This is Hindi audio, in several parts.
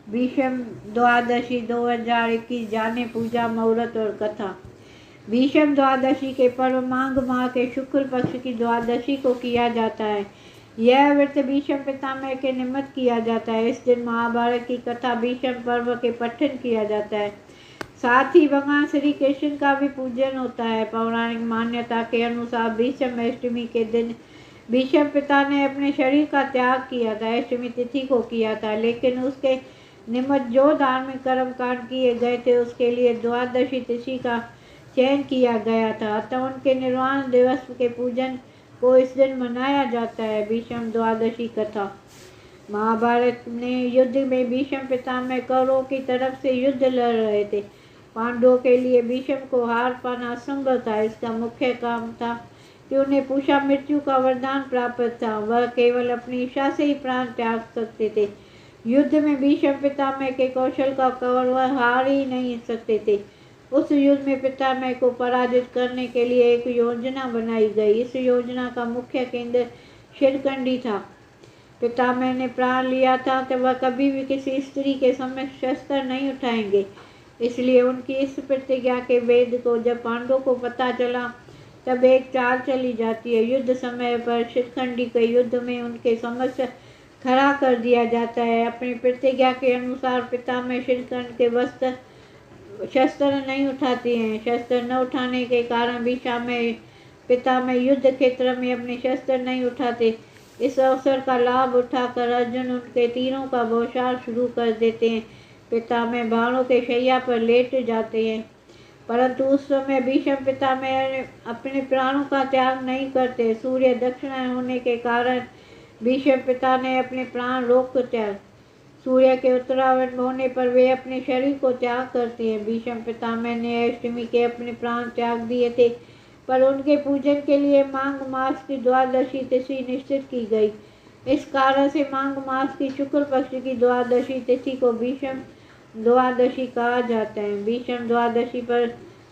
भीष्म द्वादशी 2021 जाने पूजा मुहूर्त और कथा। भीष्म द्वादशी के पर्व माघ माह के शुक्ल पक्ष की द्वादशी को किया जाता है। यह व्रत भीष्म पितामह के निमित्त किया जाता है। इस दिन महाभारत की कथा भीष्म पर्व के पठन किया जाता है। साथ ही भगवान श्री कृष्ण का भी पूजन होता है। पौराणिक मान्यता के अनुसार भीष्म अष्टमी के दिन भीष्म पिता ने अपने शरीर का त्याग किया था। अष्टमी तिथि को किया था, लेकिन उसके निमित्त जो धार्मिक कर्म कांड किए गए थे उसके लिए द्वादशी तिथि का चयन किया गया था। अतः उनके निर्वाण दिवस के पूजन को इस दिन मनाया जाता है। भीष्म द्वादशी कथा। महाभारत में युद्ध में भीष्म पितामह कौरवों की तरफ से युद्ध लड़ रहे थे। पांडवों के लिए भीष्म को हार पाना असंभव था। इसका मुख्य कारण था कि उन्हें पूषा मृत्यु का वरदान प्राप्त था। वह केवल अपनी इच्छा से ही प्राण त्याग सकते थे। युद्ध में भीष्म पितामह के कौशल का कौरव हार ही नहीं सकते थे। उस युद्ध में पितामह को पराजित करने के लिए एक योजना बनाई गई। इस योजना का मुख्य केंद्र शिरकंडी था। पितामह ने प्राण लिया था तो वह कभी भी किसी स्त्री के समक्ष शस्त्र नहीं उठाएंगे। इसलिए उनकी इस प्रतिज्ञा के वेद को जब पांडवों को पता चला तब एक चाल चली जाती है। युद्ध समय पर शिरकंडी के युद्ध में उनके समक्ष खड़ा कर दिया जाता है। अपनी प्रतिज्ञा के अनुसार पितामह शिरकंड के वस्त्र शस्त्र नहीं उठाते हैं। शस्त्र न उठाने के कारण पितामह युद्ध क्षेत्र में अपने शस्त्र नहीं उठाते। इस अवसर का लाभ उठाकर अर्जुन उनके तीरों का बौछार शुरू कर देते हैं। पितामह बाणों के शैया पर लेट जाते हैं, परंतु उस समय भीष्म पितामह अपने प्राणों का त्याग नहीं करते। सूर्य दक्षिण होने के कारण भीष्म पिता ने अपने प्राण रोक त्याग। सूर्य के उत्तरायण होने पर वे अपने शरीर को त्याग करते हैं। भीष्म पितामह ने अष्टमी के अपने प्राण त्याग दिए थे, पर उनके पूजन के लिए माघ मास की द्वादशी तिथि निश्चित की गई। इस कारण से माघ मास की शुक्ल पक्ष की द्वादशी तिथि को भीष्म द्वादशी कहा जाता है। भीष्म द्वादशी पर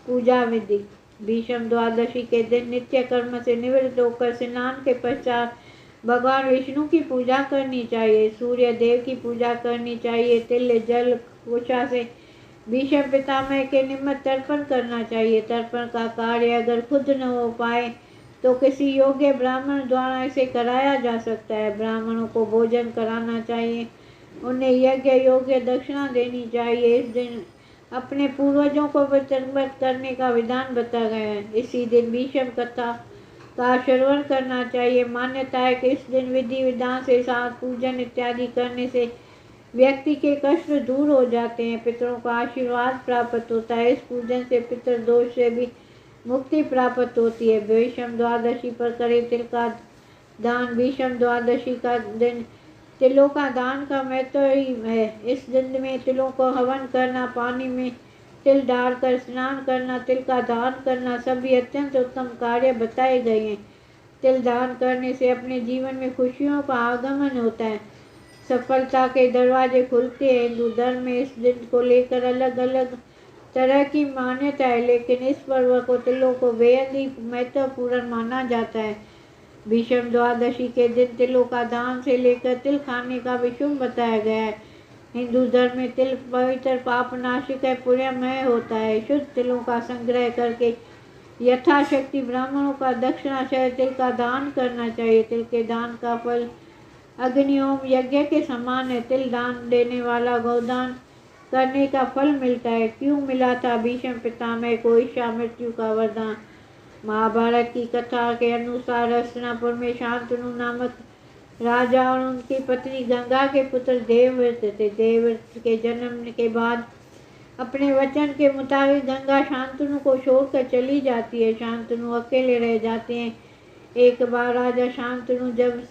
पूजा विधि। भीष्म द्वादशी के दिन नित्य कर्म से निवृत्त होकर स्नान के पश्चात भगवान विष्णु की पूजा करनी चाहिए। सूर्य देव की पूजा करनी चाहिए। तिल जल कुशा से भीष्म पितामह के निमित्त तर्पण करना चाहिए। तर्पण का कार्य अगर खुद न हो पाए तो किसी योग्य ब्राह्मण द्वारा इसे कराया जा सकता है। ब्राह्मणों को भोजन कराना चाहिए, उन्हें यज्ञ योग्य दक्षिणा देनी चाहिए। इस दिन अपने पूर्वजों को वितर्पण करने का विधान बताया गया है। इसी दिन भीष्म कथा का श्रवण करना चाहिए। मान्यता है कि इस दिन विधि विधान से साथ पूजन इत्यादि करने से व्यक्ति के कष्ट दूर हो जाते हैं, पितरों का आशीर्वाद प्राप्त होता है। इस पूजन से पितृ दोष से भी मुक्ति प्राप्त होती है। भीष्म द्वादशी पर करे तिल का दान। भीष्म द्वादशी का दिन तिलों का दान का महत्व ही है। इस दिन में तिलों को हवन करना, पानी में तिल डालकर स्नान करना, तिल का दान करना सभी अत्यंत उत्तम कार्य बताए गए हैं। तिल दान करने से अपने जीवन में खुशियों का आगमन होता है, सफलता के दरवाजे खुलते हैं। हिंदू धर्म में इस दिन को लेकर अलग अलग तरह की मान्यता है, लेकिन इस पर्व को तिलों को बेहद ही महत्वपूर्ण माना जाता है। भीष्म द्वादशी के दिन तिलों का दान से लेकर तिल खाने का भी शुभ बताया गया है। हिंदू धर्म में तिल पवित्र पापनाशक है, पुण्यमय होता है। शुद्ध तिलों का संग्रह करके यथाशक्ति ब्राह्मणों का दक्षिणा सहित तिल का दान करना चाहिए। तिल के दान का फल अग्निहोम यज्ञ के समान है। तिल दान देने वाला गोदान करने का फल मिलता है। क्यों मिला था भीष्म पितामह को ईशा मृत्यु का वरदान? महाभारत की कथा के अनुसार हस्तिनापुर में शांतनु नामक राजा और उनकी पत्नी गंगा के पुत्र देवव्रत थे। देवव्रत के जन्म के बाद अपने वचन के मुताबिक गंगा शांतनु को छोड़कर चली जाती है। शांतनु अकेले रह जाते हैं। एक बार राजा शांतनु जब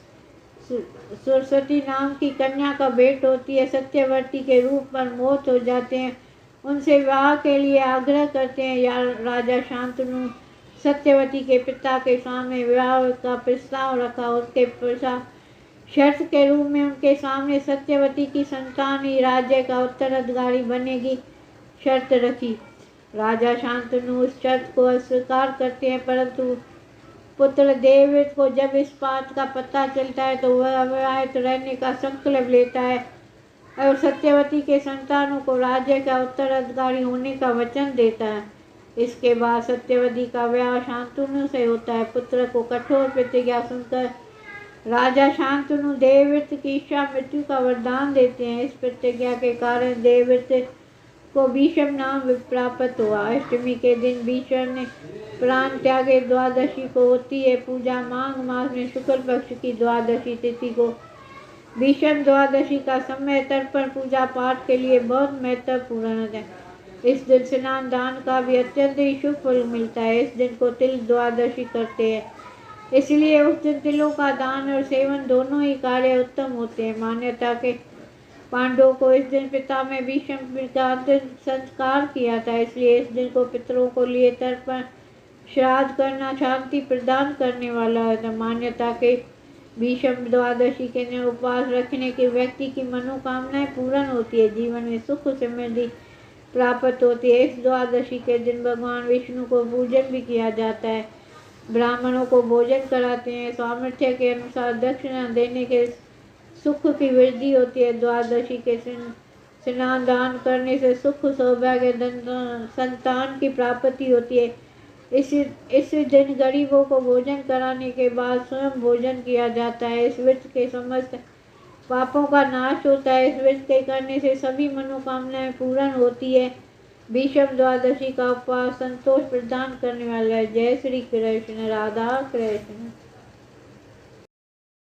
सरस्वती नाम की कन्या का भेंट होती है, सत्यवती के रूप पर मोहित हो जाते हैं, उनसे विवाह के लिए आग्रह करते हैं। या राजा शांतनु सत्यवती के पिता के सामने विवाह का प्रस्ताव रखा। उसके पश्चात शर्त के रूप में उनके सामने सत्यवती की संतान ही राज्य का उत्तराधिकारी बनेगी शर्त रखी। राजा शांतनु उस शर्त को अस्वीकार करते हैं, परंतु पुत्र देवव्रत को जब इस बात का पता चलता है तो वह अविवाहित रहने का संकल्प लेता है। और सत्यवती के संतानों को राज्य का उत्तराधिकारी होने का वचन देता है। इसके बाद सत्यवती का विवाह शांतनु से होता है। पुत्र को कठोर प्रतिज्ञा सुनकर राजा शांतनु देवव्रत की इच्छा मृत्यु का वरदान देते हैं। इस प्रतिज्ञा के कारण देवव्रत को भीष्म नाम प्राप्त हुआ। अष्टमी के दिन भीष्म ने प्राण त्यागे। द्वादशी को होती है पूजा। माघ मास में शुक्ल पक्ष की द्वादशी तिथि को भीष्म द्वादशी का समय तर्पण पूजा पाठ के लिए बहुत महत्वपूर्ण है। इस दिन स्नान दान का भी अत्यंत ही शुभ फल मिलता है। इस दिन को तिल द्वादशी करते हैं, इसलिए उस दिन तिलों का दान और सेवन दोनों ही कार्य उत्तम होते हैं। मान्यता के पांडवों को इस दिन पिता में भीष्म का अंतिम संस्कार किया था, इसलिए इस दिन को पितरों को लिए तर्पण श्राद्ध करना शांति प्रदान करने वाला है। मान्यता के भीष्म द्वादशी के दिन उपवास रखने के व्यक्ति की मनोकामनाएं पूर्ण होती है, जीवन में सुख समृद्धि प्राप्त होती है। इस द्वादशी के दिन भगवान विष्णु को पूजन भी किया जाता है। ब्राह्मणों को भोजन कराते हैं। सामर्थ्य के अनुसार दक्षिणा देने के सुख की वृद्धि होती है। द्वादशी के स्नान दान करने से सुख सौभाग्य संतान की प्राप्ति होती है। इस दिन गरीबों को भोजन कराने के बाद स्वयं भोजन किया जाता है। इस व्रत के समस्त पापों का नाश होता है। इस व्रत के करने से सभी मनोकामनाएं पूर्ण होती है। भीष्म द्वादशी का उपवास संतोष प्रदान करने वाला है। जय श्री कृष्ण। राधा कृष्ण।